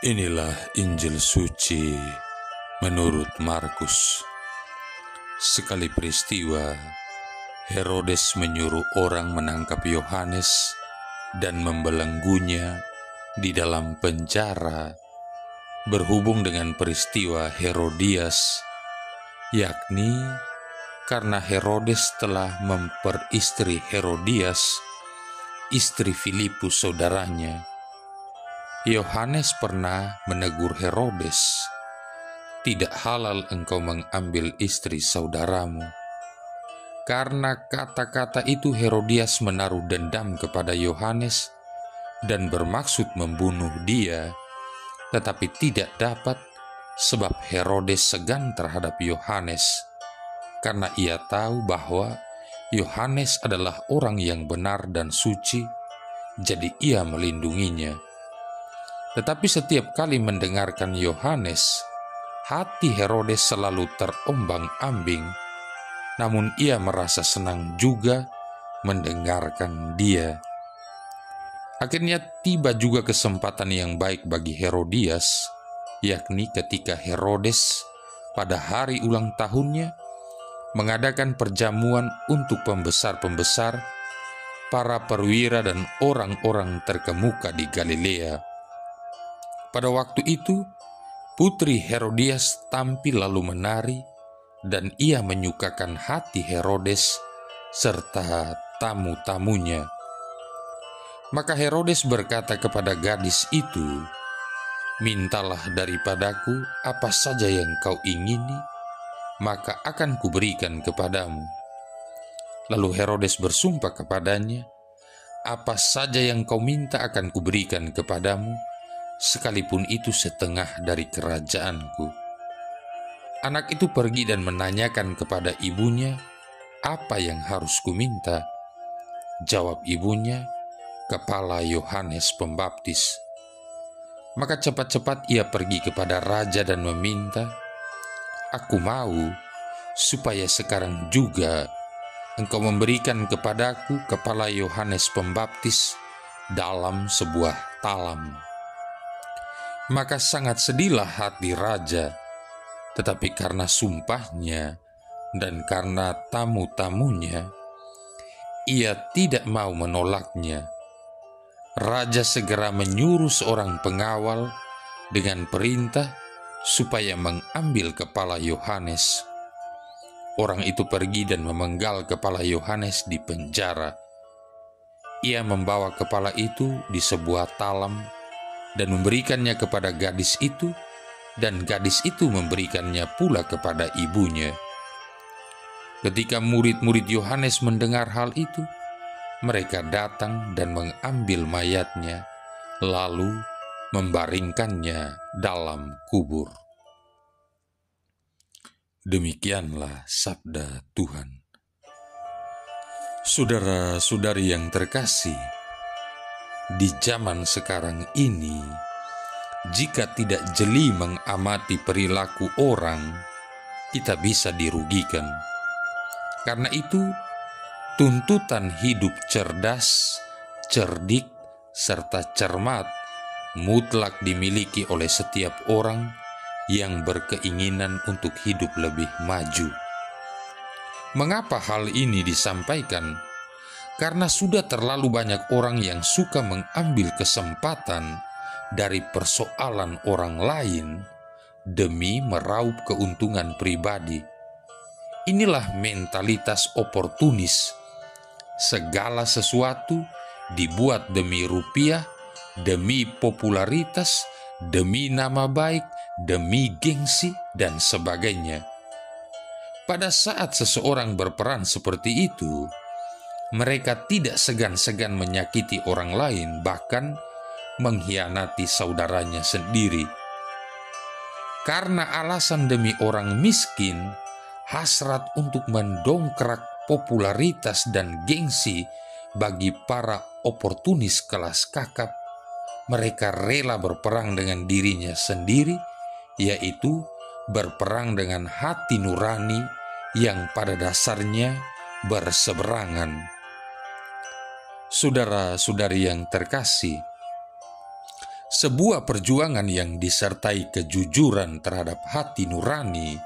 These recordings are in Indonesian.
Inilah Injil suci menurut Markus. Sekali peristiwa, Herodes menyuruh orang menangkap Yohanes dan membelenggunya di dalam penjara berhubung dengan peristiwa Herodias, yakni karena Herodes telah memperistri Herodias, istri Filipus saudaranya. Yohanes pernah menegur Herodes, "Tidak halal engkau mengambil istri saudaramu." Karena kata-kata itu Herodias menaruh dendam kepada Yohanes dan bermaksud membunuh dia, tetapi tidak dapat sebab Herodes segan terhadap Yohanes, karena ia tahu bahwa Yohanes adalah orang yang benar dan suci, jadi ia melindunginya. Tetapi setiap kali mendengarkan Yohanes, hati Herodes selalu terombang-ambing, namun ia merasa senang juga mendengarkan dia. Akhirnya tiba juga kesempatan yang baik bagi Herodias, yakni ketika Herodes pada hari ulang tahunnya mengadakan perjamuan untuk pembesar-pembesar, para perwira dan orang-orang terkemuka di Galilea. Pada waktu itu, putri Herodias tampil lalu menari, dan ia menyukakan hati Herodes serta tamu-tamunya. Maka Herodes berkata kepada gadis itu, "Mintalah daripadaku apa saja yang kau ingini, maka akan kuberikan kepadamu." Lalu Herodes bersumpah kepadanya, "Apa saja yang kau minta akan kuberikan kepadamu, sekalipun itu setengah dari kerajaanku." Anak itu pergi dan menanyakan kepada ibunya, "Apa yang harus kuminta?" Jawab ibunya, "Kepala Yohanes Pembaptis." Maka cepat-cepat ia pergi kepada raja dan meminta, "Aku mau supaya sekarang juga engkau memberikan kepadaku kepala Yohanes Pembaptis dalam sebuah talam." Maka sangat sedihlah hati raja, tetapi karena sumpahnya dan karena tamu-tamunya, ia tidak mau menolaknya. Raja segera menyuruh seorang pengawal dengan perintah supaya mengambil kepala Yohanes. Orang itu pergi dan memenggal kepala Yohanes di penjara. Ia membawa kepala itu di sebuah talam dan memberikannya kepada gadis itu, dan gadis itu memberikannya pula kepada ibunya. Ketika murid-murid Yohanes mendengar hal itu, mereka datang dan mengambil mayatnya, lalu membaringkannya dalam kubur. Demikianlah sabda Tuhan. Saudara-saudari yang terkasih, di zaman sekarang ini, jika tidak jeli mengamati perilaku orang, kita bisa dirugikan. Karena itu, tuntutan hidup cerdas, cerdik, serta cermat mutlak dimiliki oleh setiap orang yang berkeinginan untuk hidup lebih maju. Mengapa hal ini disampaikan? Karena sudah terlalu banyak orang yang suka mengambil kesempatan dari persoalan orang lain demi meraup keuntungan pribadi. Inilah mentalitas oportunis. Segala sesuatu dibuat demi rupiah, demi popularitas, demi nama baik, demi gengsi, dan sebagainya. Pada saat seseorang berperan seperti itu, mereka tidak segan-segan menyakiti orang lain, bahkan mengkhianati saudaranya sendiri. Karena alasan demi orang miskin, hasrat untuk mendongkrak popularitas dan gengsi bagi para oportunis kelas kakap, mereka rela berperang dengan dirinya sendiri, yaitu berperang dengan hati nurani yang pada dasarnya berseberangan. Saudara-saudari yang terkasih, Sebuah perjuangan yang disertai kejujuran terhadap hati nurani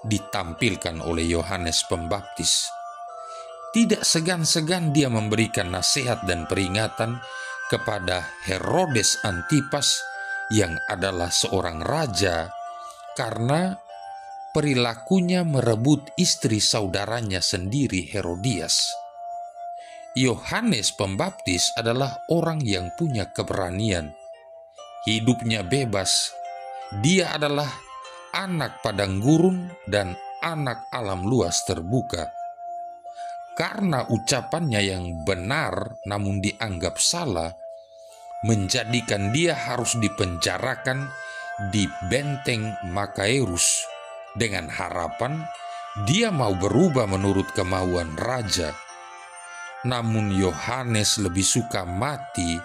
ditampilkan oleh Yohanes Pembaptis. Tidak segan-segan dia memberikan nasihat dan peringatan kepada Herodes Antipas yang adalah seorang raja karena perilakunya merebut istri saudaranya sendiri Herodias. Yohanes Pembaptis adalah orang yang punya keberanian. Hidupnya bebas. Dia adalah anak padang gurun dan anak alam luas terbuka. Karena ucapannya yang benar namun dianggap salah, menjadikan dia harus dipenjarakan di benteng Makaerus dengan harapan dia mau berubah menurut kemauan raja. Namun Yohanes lebih suka mati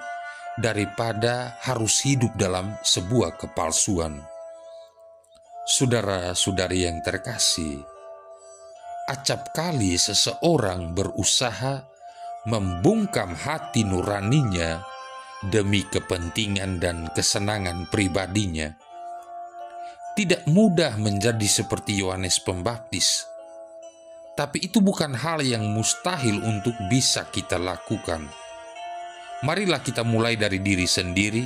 daripada harus hidup dalam sebuah kepalsuan. Saudara-saudari yang terkasih, acap kali seseorang berusaha membungkam hati nuraninya demi kepentingan dan kesenangan pribadinya. Tidak mudah menjadi seperti Yohanes Pembaptis, tapi itu bukan hal yang mustahil untuk bisa kita lakukan. Marilah kita mulai dari diri sendiri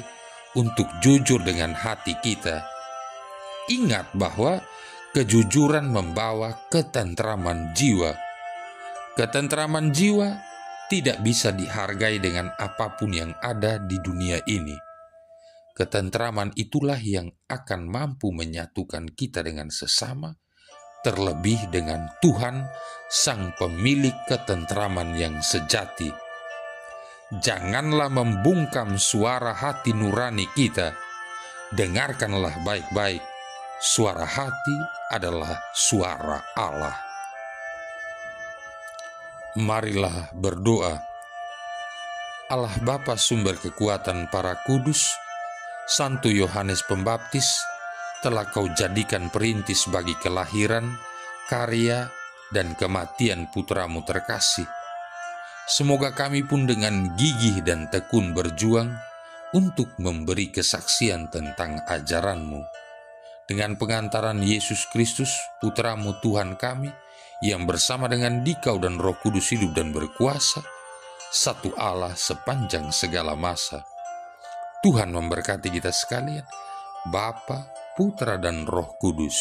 untuk jujur dengan hati kita. Ingat bahwa kejujuran membawa ketentraman jiwa. Ketentraman jiwa tidak bisa dihargai dengan apapun yang ada di dunia ini. Ketentraman itulah yang akan mampu menyatukan kita dengan sesama, terlebih dengan Tuhan, Sang Pemilik ketentraman yang sejati. Janganlah membungkam suara hati nurani kita. Dengarkanlah baik-baik. Suara hati adalah suara Allah. Marilah berdoa. Allah Bapa sumber kekuatan para kudus, Santo Yohanes Pembaptis telah Kau jadikan perintis bagi kelahiran, karya, dan kematian putramu terkasih. Semoga kami pun dengan gigih dan tekun berjuang untuk memberi kesaksian tentang ajaran-Mu. Dengan pengantaran Yesus Kristus, Putramu Tuhan kami, yang bersama dengan Dikau dan Roh Kudus hidup dan berkuasa, satu Allah sepanjang segala masa. Tuhan memberkati kita sekalian, Bapa, Putra, dan Roh Kudus.